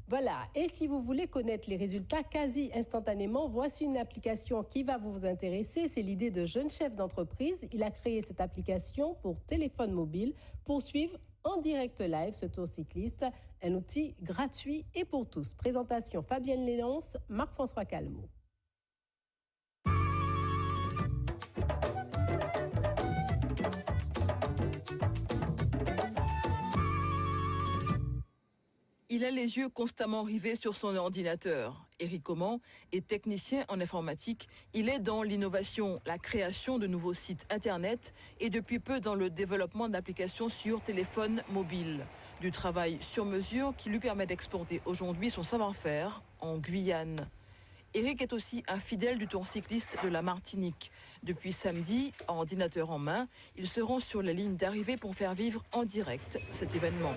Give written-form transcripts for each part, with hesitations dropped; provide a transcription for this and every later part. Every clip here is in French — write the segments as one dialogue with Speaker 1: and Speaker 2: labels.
Speaker 1: Voilà, et si vous voulez connaître les résultats quasi instantanément, voici une application qui va vous intéresser. C'est l'idée de jeune chef d'entreprise. Il a créé cette application pour téléphone mobile pour suivre en direct live ce tour cycliste, un outil gratuit et pour tous. Présentation Fabienne Lénonce, Marc-François Calmeau.
Speaker 2: Il a les yeux constamment rivés sur son ordinateur. Éric Comment est technicien en informatique. Il est dans l'innovation, la création de nouveaux sites Internet et depuis peu dans le développement d'applications sur téléphone mobile. Du travail sur mesure qui lui permet d'exporter aujourd'hui son savoir-faire en Guyane. Éric est aussi un fidèle du Tour cycliste de la Martinique. Depuis samedi, ordinateur en main, il se rend sur la ligne d'arrivée pour faire vivre en direct cet événement.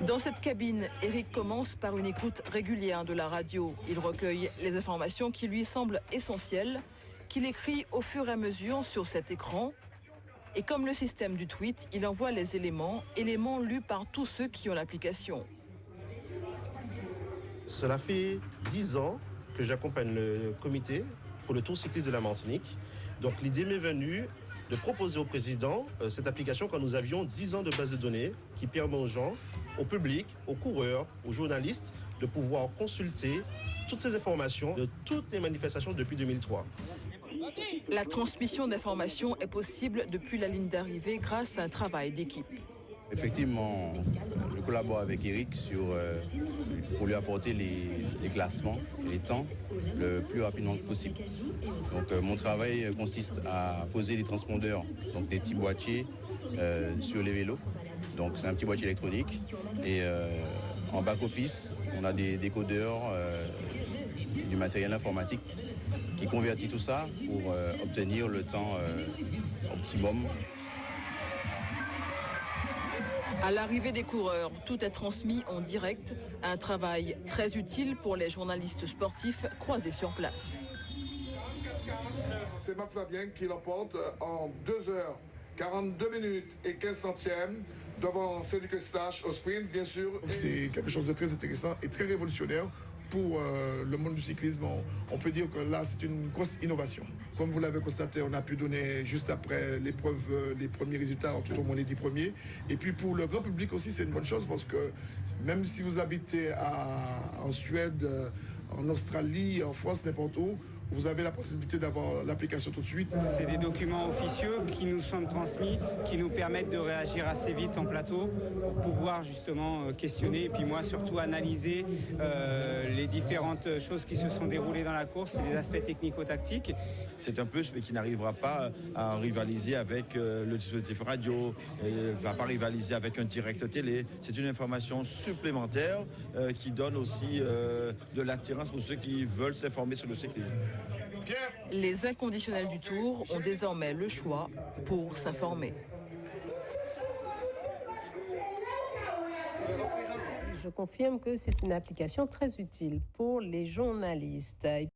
Speaker 2: Dans cette cabine, Éric commence par une écoute régulière de la radio. Il recueille les informations qui lui semblent essentielles, qu'il écrit au fur et à mesure sur cet écran. Et comme le système du tweet, il envoie les éléments lus par tous ceux qui ont l'application.
Speaker 3: Cela fait 10 ans que j'accompagne le comité pour le Tour cycliste de la Martinique. Donc l'idée m'est venue de proposer au président cette application quand nous avions 10 ans de base de données qui permet aux gens, au public, aux coureurs, aux journalistes de pouvoir consulter toutes ces informations de toutes les manifestations depuis 2003.
Speaker 2: La transmission d'informations est possible depuis la ligne d'arrivée grâce à un travail d'équipe.
Speaker 4: Effectivement, je collabore avec Éric pour lui apporter les classements, les temps, le plus rapidement possible. Donc mon travail consiste à poser les transpondeurs, donc des petits boîtiers sur les vélos. Donc c'est un petit boîtier électronique. Et en back-office, on a des décodeurs, du matériel informatique qui convertit tout ça pour obtenir le temps optimum.
Speaker 2: À l'arrivée des coureurs, tout est transmis en direct, un travail très utile pour les journalistes sportifs croisés sur place.
Speaker 5: C'est Marc Flavien qui l'emporte en 2h42 et 15 centièmes devant Cédric Eustache au sprint, bien sûr.
Speaker 6: C'est quelque chose de très intéressant et très révolutionnaire pour le monde du cyclisme. On peut dire que là, c'est une grosse innovation. Comme vous l'avez constaté, on a pu donner juste après l'épreuve les premiers résultats, tout au moins les 10 premiers. Et puis pour le grand public aussi, c'est une bonne chose parce que même si vous habitez en Suède, en Australie, en France, n'importe où, vous avez la possibilité d'avoir l'application tout de suite.
Speaker 7: C'est des documents officieux qui nous sont transmis, qui nous permettent de réagir assez vite en plateau pour pouvoir justement questionner et puis moi surtout analyser les différentes choses qui se sont déroulées dans la course, les aspects technico-tactiques.
Speaker 8: C'est un plus mais qui n'arrivera pas à rivaliser avec le dispositif radio, ne va pas rivaliser avec un direct télé. C'est une information supplémentaire qui donne aussi de l'attirance pour ceux qui veulent s'informer sur le cyclisme.
Speaker 2: Les inconditionnels du Tour ont désormais le choix pour s'informer.
Speaker 1: Je confirme que c'est une application très utile pour les journalistes.